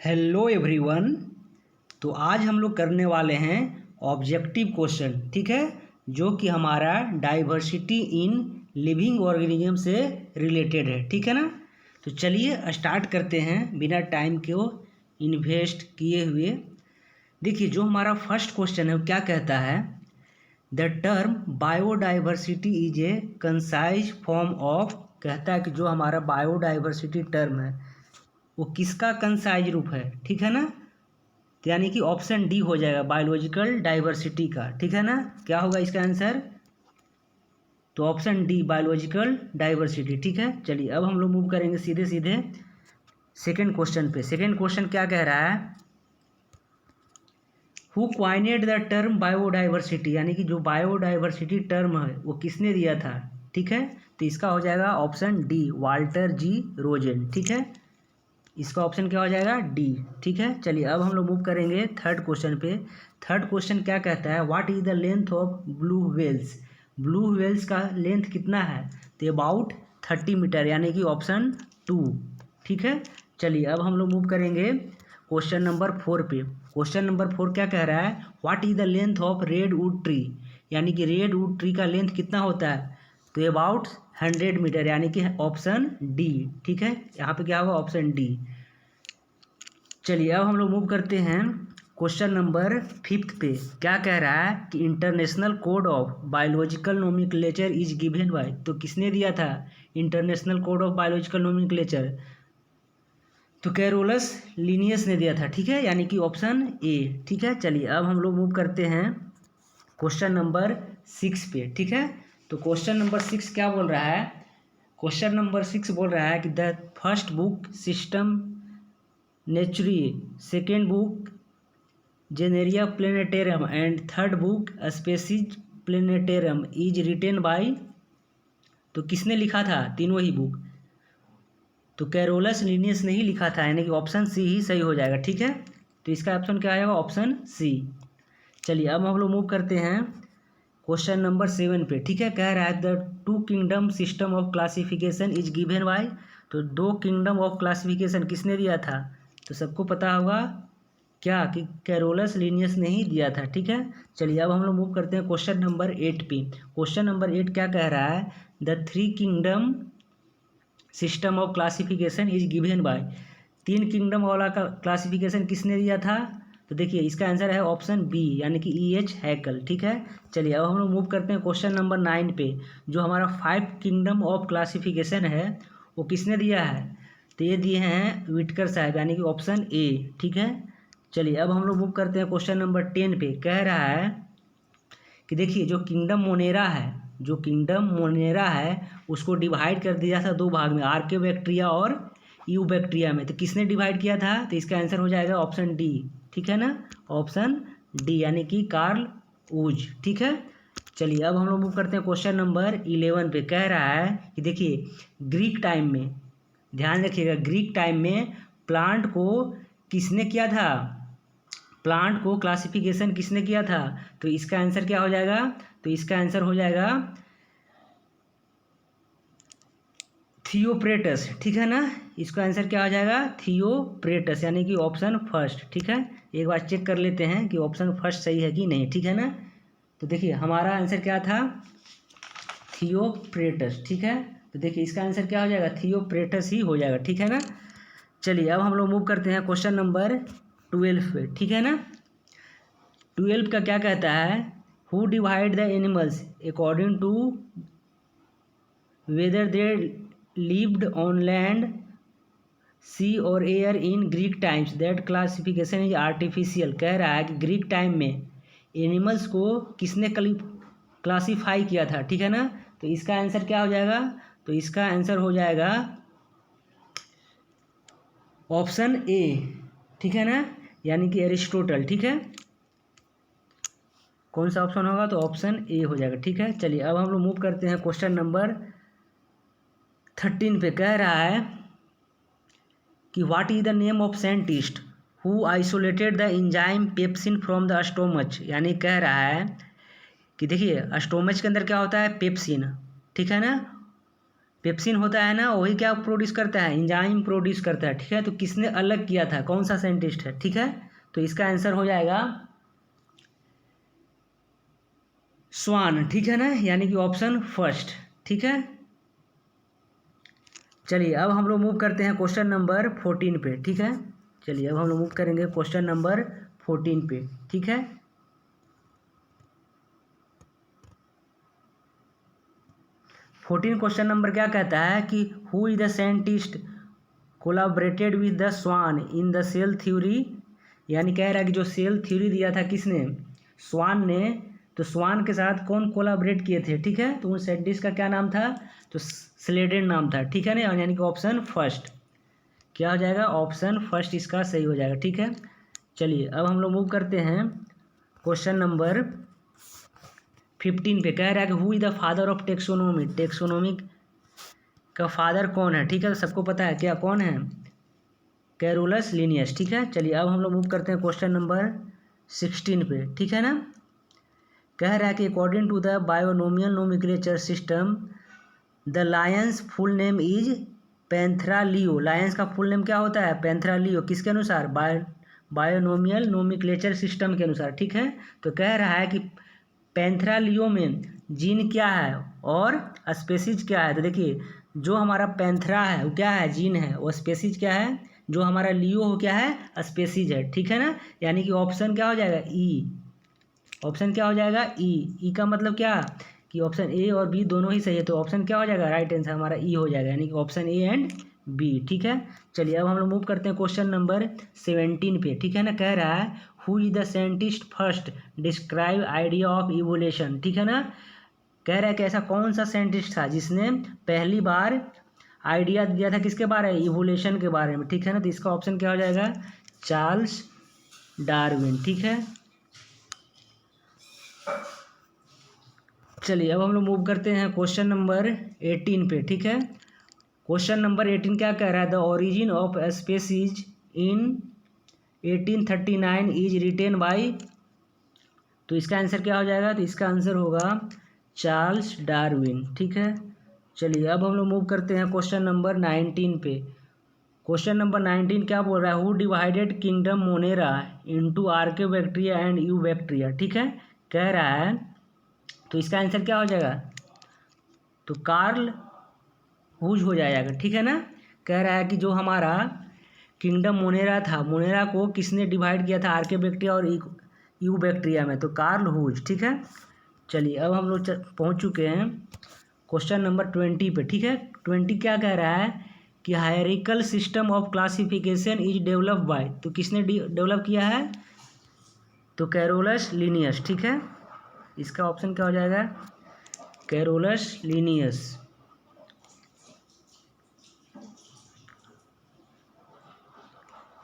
Hello everyone. तो आज हम लोग करने वाले हैं ऑब्जेक्टिव क्वेश्चन, ठीक है, जो कि हमारा डाइवर्सिटी इन लिविंग ऑर्गेनिज्म से रिलेटेड है, ठीक है ना। तो चलिए स्टार्ट करते हैं बिना टाइम को इन्वेस्ट किए हुए। देखिए जो हमारा फर्स्ट क्वेश्चन है वो क्या कहता है, the term biodiversity is a concise form of, कहता है कि जो हमारा बायोडाइवर्सिटी टर्म है वो किसका कंसाइज रूप है, ठीक है ना। तो यानी कि ऑप्शन डी हो जाएगा बायोलॉजिकल डाइवर्सिटी का, ठीक है ना। क्या होगा इसका आंसर, तो ऑप्शन डी बायोलॉजिकल डाइवर्सिटी, ठीक है। चलिए अब हम लोग मूव करेंगे सीधे सीधे सेकंड क्वेश्चन पे। सेकंड क्वेश्चन क्या कह रहा है, हु क्वाइनेड द टर्म बायोडाइवर्सिटी, यानी कि जो बायोडाइवर्सिटी टर्म है वो किसने दिया था, ठीक है। तो इसका हो जाएगा ऑप्शन डी वाल्टर जी रोजेन, ठीक है। इसका ऑप्शन क्या हो जाएगा, डी, ठीक है। चलिए अब हम लोग मूव करेंगे थर्ड क्वेश्चन पे। थर्ड क्वेश्चन क्या कहता है, what is the length of blue whales, blue whales का लेंथ कितना है, तो अबाउट 30 मीटर, यानी कि ऑप्शन 2, ठीक है। चलिए अब हम लोग मूव करेंगे क्वेश्चन नंबर 4 पे। क्वेश्चन नंबर 4 क्या कह रहा है, what is the length of red wood tree, यानी कि रेड वुड ट्री का लेंथ कितना होता है, तो अबाउट 100 मीटर, यानी कि ऑप्शन डी, ठीक है। यहाँ पे क्या होगा, ऑप्शन डी। चलिए अब हम लोग मूव करते हैं क्वेश्चन नंबर 5 पे। क्या कह रहा है कि international code of biological nomenclature is given by, तो किसने दिया था international code of biological nomenclature, तो कैरोलस लिनियस ने दिया था, ठीक है, यानी कि ऑप्शन ए, ठीक है। चलिए अब हम लोग मूव करते हैं क्वेश्चन नंबर 6 पे, ठीक है। तो क्वेश्चन नंबर 6 क्या बोल रहा है, क्वेश्चन नंबर 6 बोल रहा है कि the first book system naturae, second book genera plantarum and third book species plantarum is written by, तो किसने लिखा था तीनों ही बुक, तो कैरोलस लिनियस ने ही लिखा था, यानी कि ऑप्शन सी ही सही हो जाएगा, ठीक है। तो इसका ऑप्शन क्या आएगा, ऑप्शन सी। चलिए अब हम लोग मूव करते हैं क्वेश्चन नंबर 7 पे, ठीक है। कह रहा है the two kingdom system of classification is given by, तो दो किंगडम ऑफ क्लासिफिकेशन किसने दिया था, तो सबको पता होगा क्या कि कैरोलस लिनियस ने ही दिया था, ठीक है। चलिए अब हम लोग मूव करते हैं क्वेश्चन नंबर 8 पे। क्वेश्चन नंबर 8 क्या कह रहा है, the three kingdom system of classification is given by, तीन किंगडम वाला का क्लासिफिकेशन किसने दिया था, तो देखिए इसका आंसर है ऑप्शन बी, यानी कि EH हैकल, ठीक है। चलिए अब हम लोग मूव करते हैं क्वेश्चन नंबर 9 पे। जो हमारा 5 किंगडम ऑफ क्लासिफिकेशन है वो किसने दिया है, तो ये दिए हैं विटकर साहब, यानी कि ऑप्शन ए, ठीक है। चलिए अब हम लोग मूव करते हैं क्वेश्चन नंबर 10 पे। कह रहा है कि देखिए जो किंगडम मोनेरा है, जो किंगडम मोनेरा है उसको डिवाइड कर दिया था दो भाग में, आर्कियोबैक्टीरिया और यूबैक्टीरिया में, तो किसने डिवाइड किया था, तो इसका आंसर हो जाएगा ऑप्शन डी, ठीक है ना, ऑप्शन डी, यानी कि कार्ल वुज, ठीक है। चलिए अब हम लोग मूव करते हैं क्वेश्चन नंबर 11 पे। कह रहा है कि देखिए ग्रीक टाइम में, ध्यान रखिएगा, ग्रीक टाइम में प्लांट को किसने किया था, प्लांट को क्लासिफिकेशन किसने किया था, तो इसका आंसर क्या हो जाएगा, तो इसका आंसर हो जाएगा थियोप्रेटस, ठीक है ना। इसका आंसर क्या हो जाएगा, थियोप्रेटस, यानी कि ऑप्शन फर्स्ट, ठीक है। एक बार चेक कर लेते हैं कि ऑप्शन फर्स्ट सही है कि नहीं, ठीक है ना। तो देखिए हमारा आंसर क्या था, थियोप्रेटस, ठीक है। तो देखिए इसका आंसर क्या हो जाएगा, थियोप्रेटस ही हो जाएगा, ठीक है ना। चलिए अब हम लोग मूव करते हैं क्वेश्चन नंबर 12 पे, ठीक है ना। 12 का क्या कहता है, who divide the animals according to whether they lived on land sea और air in Greek times, that classification is artificial. कह रहा है कि ग्रीक टाइम में एनिमल्स को किसने क्लासीफाई किया था, ठीक है ना। तो इसका आंसर क्या हो जाएगा, तो इसका आंसर हो जाएगा ऑप्शन ए, ठीक है ना, यानी कि एरिस्टोटल, ठीक है। कौन सा ऑप्शन होगा, तो ऑप्शन ए हो जाएगा, ठीक है। चलिए अब हम लोग मूव करते हैं क्वेश्चन नंबर 13 पे। कह रहा है कि what is the name of scientist who isolated the enzyme pepsin from the stomach, यानी कह रहा है कि देखिए स्टोमच के अंदर क्या होता है, पेप्सिन, ठीक है ना, पेप्सिन होता है ना, वही क्या प्रोड्यूस करता है, एंजाइम प्रोड्यूस करता है, ठीक है। तो किसने अलग किया था, कौन सा साइंटिस्ट है, ठीक है। तो इसका आंसर हो जाएगा स्वान, ठीक है ना, यानी कि ऑप्शन फर्स्ट, ठीक है। चलिए अब हम लोग मूव करते हैं क्वेश्चन नंबर 14 पे, ठीक है। चलिए अब हम लोग मूव करेंगे क्वेश्चन नंबर 14 पे, ठीक है। 14 क्वेश्चन नंबर क्या कहता है कि who is the scientist collaborated with the Schwann in the cell theory, यानी कह रहा है कि जो सेल थ्योरी दिया था किसने, स्वान ने। तो स्वान के साथ कौन कोलाबरेट किए थे, ठीक है। तो उन साइंटिस्ट का क्या नाम था, तो स्लेडेन नाम था, ठीक है ना, यानी कि ऑप्शन फर्स्ट क्या हो जाएगा, ऑप्शन फर्स्ट इसका सही हो जाएगा, ठीक है। चलिए अब हम लोग मूव करते हैं क्वेश्चन नंबर 15 पे। कह रहा है कि who is the father of taxonomy, taxonomy का फादर कौन है, ठीक है। तो सबको पता है क्या, कौन है, कैरोलस लिनियस, ठीक है। चलिए अब हम लोग मूव करते हैं क्वेश्चन नंबर 16 पे, ठीक है ना। कह रहा है कि according to the binomial nomenclature system the lion's full name is Panthera leo, lion's का फुल नेम क्या होता है, पैंथरालियो, किसके अनुसार, बायोनोमियल नोमेनक्लेचर सिस्टम के अनुसार, ठीक है। तो कह रहा है कि पैंथरालियो में जीन क्या है और स्पेसीज क्या है। तो देखिए जो हमारा पैंथरा है वो क्या है, जीन है, और स्पेसीज क्या है, जो हमारा लियो हो क्या है, स्पेसीज है, ठीक है ना। यानी कि ऑप्शन क्या हो जाएगा, ई, ऑप्शन क्या हो जाएगा, ई का मतलब क्या कि ऑप्शन ए और बी दोनों ही सही है, तो ऑप्शन क्या हो जाएगा, राइट आंसर हमारा ई हो जाएगा, यानी कि ऑप्शन ए एंड बी, ठीक है। चलिए अब हम लोग मूव करते हैं क्वेश्चन नंबर 17 पे, ठीक है ना। कह रहा है who is the scientist first describe idea of evolution, ठीक है ना। कह रहा है कि ऐसा कौन सा साइंटिस्ट था जिसने पहली बार आइडिया दिया था किसके बारे में, इवोल्यूशन के बारे में, ठीक है ना। तो इसका ऑप्शन क्या हो जाएगा, चार्ल्स डार्विन, ठीक है। चलिए अब हम लोग मूव करते हैं क्वेश्चन नंबर 18 पे, ठीक है। क्वेश्चन नंबर 18 क्या कह रहा है, the origin of species in 1839 is written by, तो इसका आंसर क्या हो जाएगा, तो इसका आंसर होगा चार्ल्स डार्विन, ठीक है। चलिए अब हम लोग मूव करते हैं क्वेश्चन नंबर 19 पे। क्वेश्चन नंबर 19 क्या बोल रहा है, who divided kingdom Monera into आर्कियोबैक्टीरिया and eubacteria, ठीक है। कह रहा है तो इसका आंसर क्या हो जाएगा, तो कार्ल हुज हो जाएगा, ठीक है ना। कह रहा है कि जो हमारा किंगडम मोनेरा था, मोनेरा को किसने डिवाइड किया था, आर्कियोबैक्टीरिया और यूबैक्टीरिया में, तो कार्ल हुज, ठीक है। चलिए अब हम लोग पहुंच चुके हैं क्वेश्चन नंबर 20 पे, ठीक है। 20 क्या कह रहा है कि hierarchical system of classification is developed by, तो किसने डेवलप किया है, तो कैरोलस लिनियस, ठीक है। इसका ऑप्शन क्या हो जाएगा, कैरोलस लिनियस।